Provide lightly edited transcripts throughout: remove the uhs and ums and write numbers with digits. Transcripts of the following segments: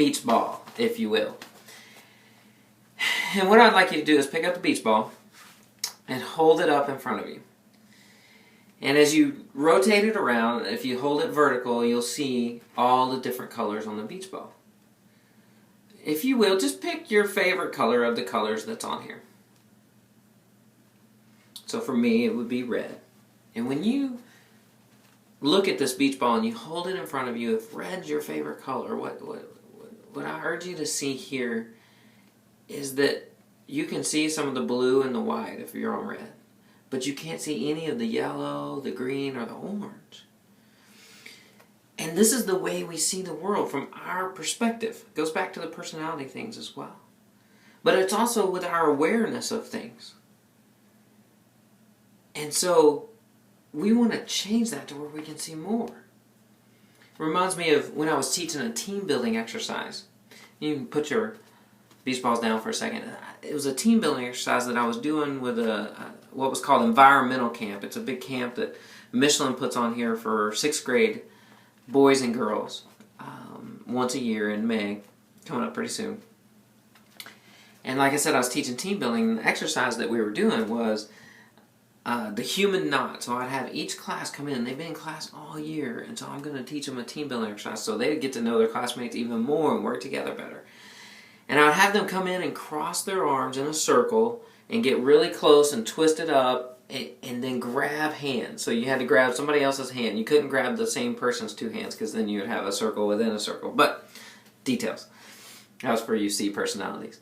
beach ball, if you will. And what I'd like you to do is pick up the beach ball and hold it up in front of you. And as you rotate it around, if you hold it vertical, you'll see all the different colors on the beach ball. If you will, just pick your favorite color of the colors that's on here. So for me, it would be red. And when you look at this beach ball and you hold it in front of you, if red's your favorite color, what I urge you to see here is that you can see some of the blue and the white if you're on red. But you can't see any of the yellow, the green, or the orange. And this is the way we see the world from our perspective. It goes back to the personality things as well. But it's also with our awareness of things. And so we want to change that to where we can see more. It reminds me of when I was teaching a team building exercise. You can put your beach balls down for a second. It was a team building exercise that I was doing with what was called environmental camp. It's a big camp that Michelin puts on here for 6th grade boys and girls once a year in May, coming up pretty soon. And like I said, I was teaching team building. The exercise that we were doing was the human knot. So I'd have each class come in. They've been in class all year, and so I'm going to teach them a team building exercise so they get to know their classmates even more and work together better. And I'd have them come in and cross their arms in a circle and get really close and twist it up and then grab hands. So you had to grab somebody else's hand. You couldn't grab the same person's 2 hands because then you would have a circle within a circle. But details. That was for you C personalities.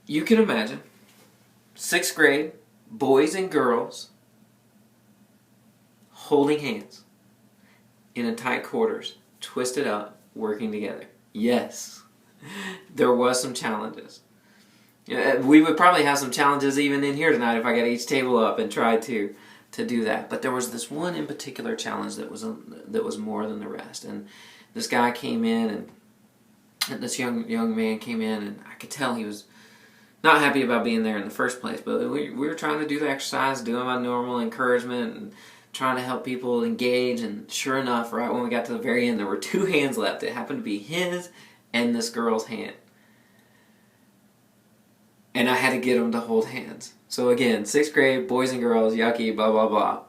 You can imagine 6th grade boys and girls holding hands in a tight quarters, twisted up, working together. Yes, there was some challenges. We would probably have some challenges even in here tonight if I got each table up and tried to do that. But there was this one in particular challenge that was more than the rest. And this guy came in, and this young man came in, and I could tell he was not happy about being there in the first place. But we were trying to do the exercise, doing my normal encouragement, and trying to help people engage. And sure enough, right when we got to the very end, there were 2 hands left. It happened to be his and this girl's hand. And I had to get them to hold hands. So again, 6th grade, boys and girls, yucky, blah, blah, blah.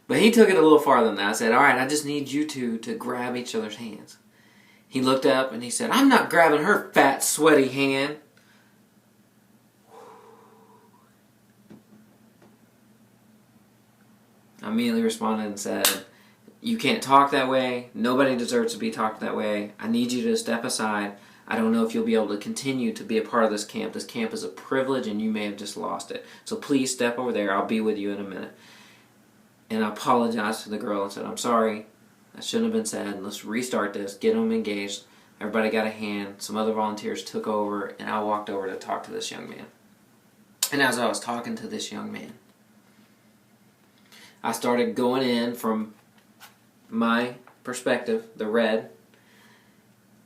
But he took it a little farther than that. I said, all right, I just need you two to grab each other's hands. He looked up and he said, I'm not grabbing her fat, sweaty hand. I immediately responded and said, you can't talk that way. Nobody deserves to be talked that way. I need you to step aside. I don't know if you'll be able to continue to be a part of this camp. This camp is a privilege and you may have just lost it. So please step over there. I'll be with you in a minute. And I apologized to the girl and said, I'm sorry. That shouldn't have been said. Let's restart this. Get them engaged. Everybody got a hand. Some other volunteers took over, and I walked over to talk to this young man. And as I was talking to this young man, I started going in from my perspective, the red,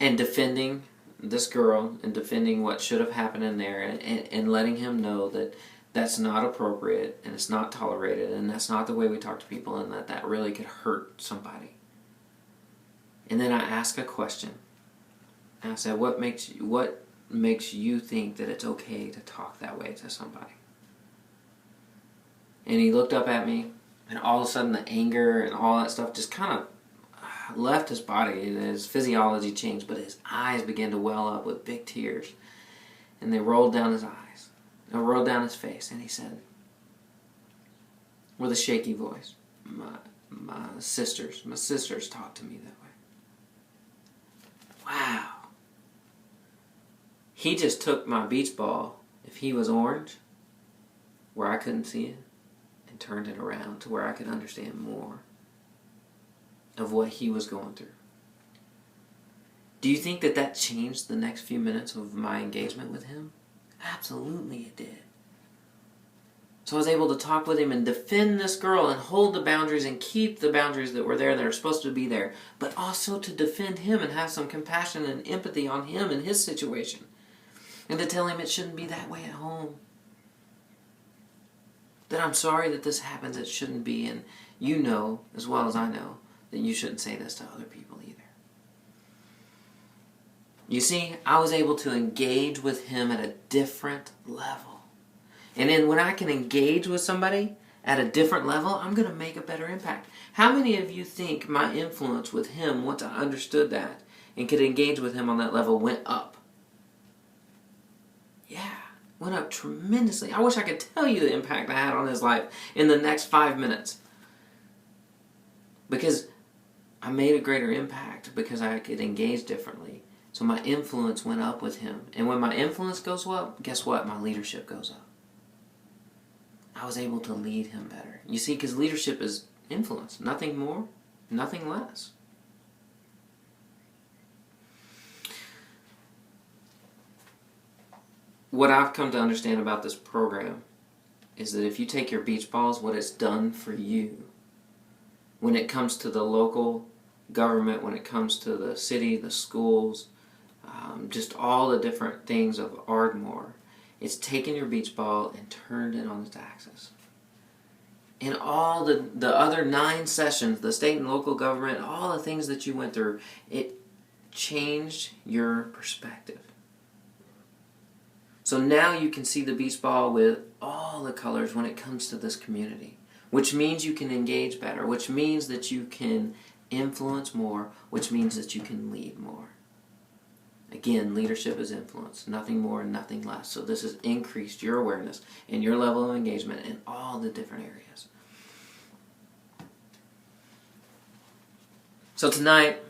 and defending this girl and defending what should have happened in there and letting him know that that's not appropriate and it's not tolerated and that's not the way we talk to people and that really could hurt somebody. And then I asked a question. And I said, what makes you think that it's okay to talk that way to somebody? And he looked up at me, and all of a sudden the anger and all that stuff just kind of left his body, and his physiology changed, but his eyes began to well up with big tears, and they rolled down his eyes, and rolled down his face, and he said, with a shaky voice, my sisters talk to me that way. Wow. He just took my beach ball, if he was orange, where I couldn't see it, and turned it around to where I could understand more of what he was going through. Do you think that changed the next few minutes of my engagement with him? Absolutely it did. So I was able to talk with him and defend this girl and hold the boundaries and keep the boundaries that were there that are supposed to be there, but also to defend him and have some compassion and empathy on him and his situation, and to tell him it shouldn't be that way at home. That I'm sorry that this happens, it shouldn't be, and you know as well as I know that you shouldn't say this to other people either. You see, I was able to engage with him at a different level. And then when I can engage with somebody at a different level, I'm going to make a better impact. How many of you think my influence with him, once I understood that and could engage with him on that level, went up? Yeah, went up tremendously. I wish I could tell you the impact I had on his life in the next 5 minutes. Because I made a greater impact because I could engage differently. So my influence went up with him. And when my influence goes up, guess what? My leadership goes up. I was able to lead him better. You see, because leadership is influence. Nothing more, nothing less. What I've come to understand about this program is that if you take your beach balls, what it's done for you, when it comes to the local government, when it comes to the city, the schools, just all the different things of Ardmore, it's taken your beach ball and turned it on its axis. In all the other 9 sessions, the state and local government, all the things that you went through, it changed your perspective. So now you can see the beach ball with all the colors when it comes to this community, which means you can engage better, which means that you can influence more, which means that you can lead more. Again, leadership is influence, nothing more and nothing less. So this has increased your awareness and your level of engagement in all the different areas. So tonight,